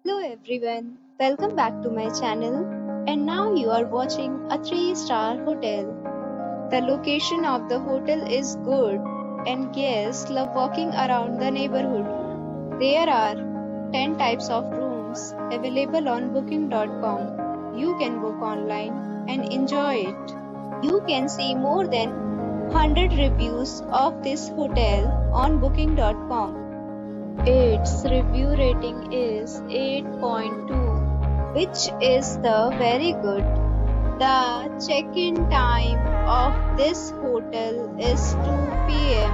Hello everyone, welcome back to my channel. And now you are watching a 3-star hotel. The location of the hotel is good and guests love walking around the neighborhood. There are 10 types of rooms available on booking.com. You can book online and enjoy it. You can see more than 100 reviews of this hotel on booking.com. Its review rating is 8.2, which is the very good. The check-in time of this hotel is 2 p.m.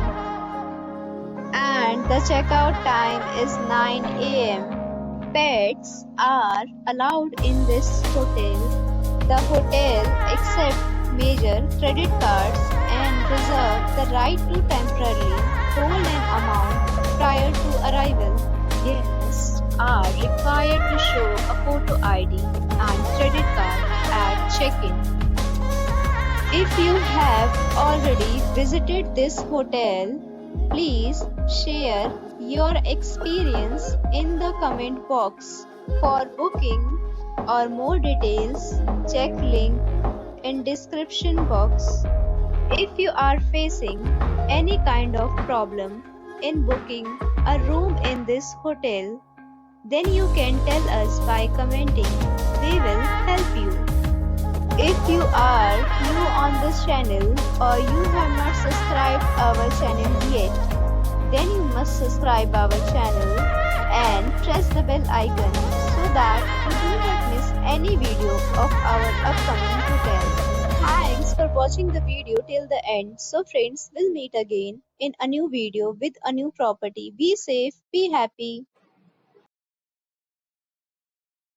and the checkout time is 9 a.m. Pets are allowed in this hotel. The hotel accepts major credit cards and reserves the right to temporarily hold an amount prior to arrival. Guests are required to show a photo ID and credit card at check-in. If you have already visited this hotel, please share your experience in the comment box. For booking or more details, check link in description box. If you are facing any kind of problem in booking a room in this hotel, then you can tell us by commenting. We will help you. If you are new on this channel or you have not subscribed our channel yet, then you must subscribe our channel and press the bell icon so that you do not miss any video of our upcoming hotels. Thanks for watching the video till the end. So friends, we'll meet again in a new video with a new property. Be safe, be happy.